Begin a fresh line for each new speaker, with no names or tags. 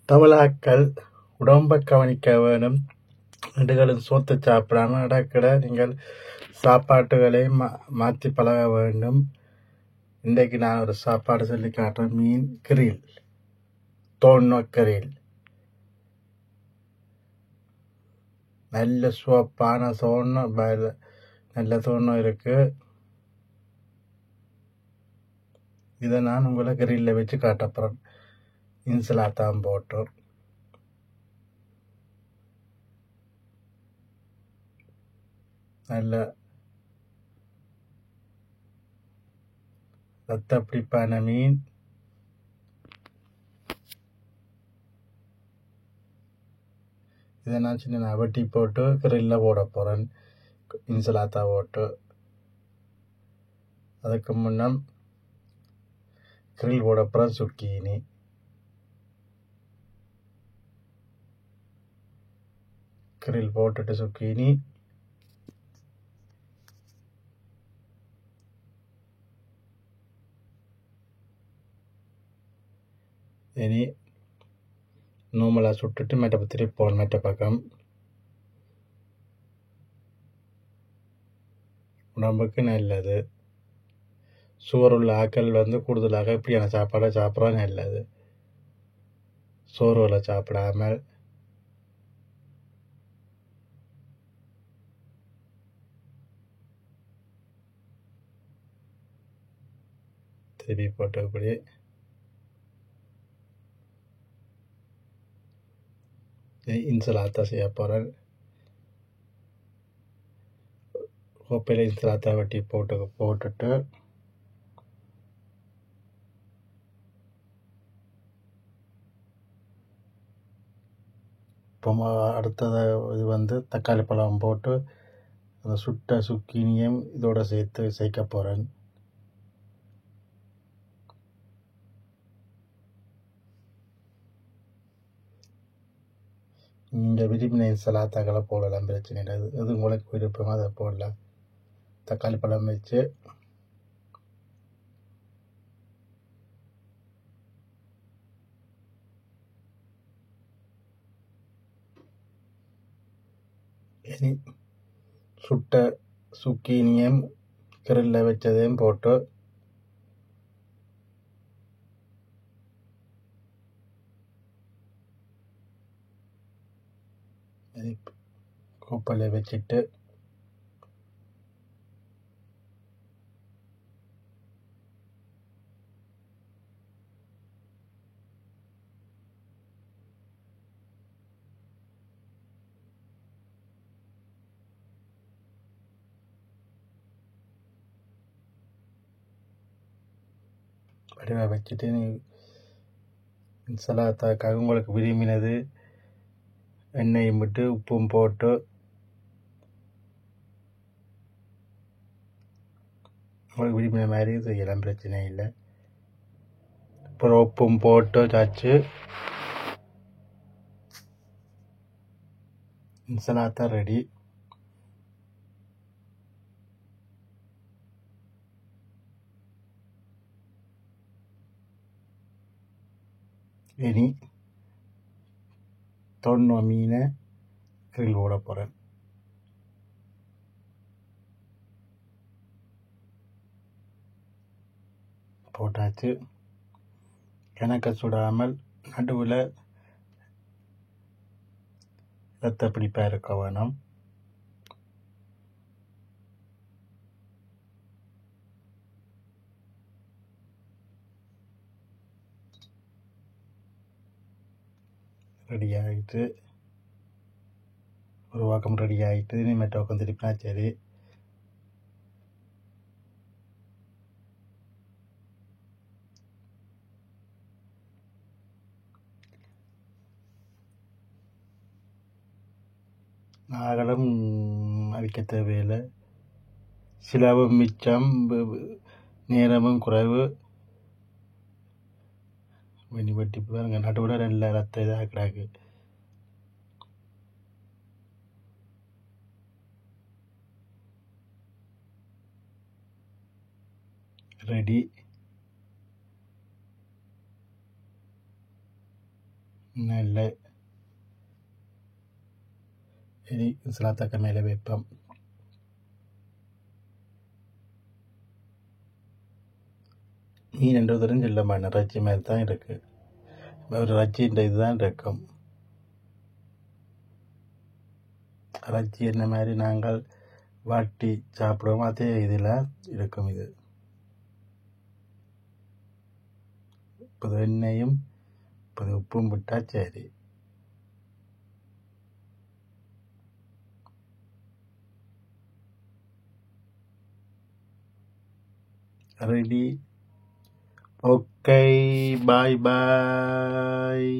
தமிழாக்கள் உடம்பை கவனிக்க வேணும். நெடுகளும் சோத்து சாப்பிடாம இடக்கிட நீங்கள் சாப்பாட்டுகளை மாற்றி பழக வேண்டும். இன்றைக்கு நான் ஒரு சாப்பாடு சொல்லி காட்டுறேன். மீன் கிரில், தோண்ண கிரில். நல்ல சுவப்பான தோண்ணம், நல்ல தோண்ணம் இருக்கு. இதை நான் உங்களை கிரில்ல வச்சு காட்டப்புறேன். இன்சுலாத்தான் போட்டு நல்ல ரத்த பிடிப்பான மீன். இதை நான் சின்ன வெட்டி போட்டு கிரில்ல போட போகிறேன். இன்சுலாத்தா போட்டு அதுக்கு முன்னம் கிரில் போட போகிறேன். சுக்கீனி, கிரில் போட்டுட்டு சுக்கீனி, இனி நோமலாக சுட்டுட்டு மெட்ட திருப்பி போகணும். மெட்ட பக்கம் உடம்புக்கு நல்லது. சோறுள்ள ஆக்கள் கூடுதலாக இப்படியான சாப்பாடை சாப்பிட்றா நல்லது. சோறுகளை சாப்பிடாமல் திருப்பி போட்டு இப்படி இன்சுலாத்தா செய்ய போகிறேன். கோப்பையில் இன்சுலாத்தா வெட்டி போட்டுட்டு இப்போ அடுத்தது இது தக்காளி பழம் போட்டு அந்த சுட்ட சுக்கினியும் இதோட சேர்த்து சேர்க்க போகிறேன். நீங்கள் விரும்பின இன்சுலாத்தாக்களை போடலாம், பிரச்சனை இல்லை. எது உங்களுக்கு விருப்பமோ அதை போடலாம். தக்காளி பழம் வச்சு இனி சுட்ட சுக்கீனியும் கிரில்ல வச்சதையும் போட்டு கோப்பையில் வச்சுட்டு வடிவாக வச்சுட்டு இன்சுலாத்தாக்காக உங்களுக்கு விரும்பினது எண்ணெயும் விட்டு உப்பும் போட்டு உங்களுக்கு விரும்பின மாதிரி செய்யலாம், பிரச்சனை இல்லை. அப்புறம் உப்பும் போட்டு சாச்சு இன்சுலாத்தா ரெடி. இனி தொண்ணூ மீனை கிரில் போட போகிறேன். போட்டாச்சு. கணக்க சுடாமல் நடுவில் ரத்த பிடிப்பாக இருக்க வேணும். ரெடி ஆகிட்டு ஒரு பக்கம் ரெடி ஆகிட்டு இனிமேட்ட பக்கம் திருப்பினா சரி. அகலம் அவிக்க தேவையில்லை. சிலவும் மிச்சம், நேரமும் குறைவு. வெட்டி பாருங்க, நடுவில் நல்ல ரத்த இதாக கிடக்கு. ரெடி. நல்ல இனி சிலாத்தக்க மேலே வைப்போம். மீன் என்று தெரிஞ்சில்லம்மா, இறைச்சி மாதிரி தான் இருக்குது. ஒரு இறைச்சின்ற இதுதான் இருக்கும். இறைச்சி என்ன மாதிரி நாங்கள் வாட்டி சாப்பிடுவோம் அதே இதில் இருக்கும். இது இப்போ எண்ணெயும் இப்போ உப்பும் விட்டால் சரி. ரெடி. ஓகே, பாய் பாய்.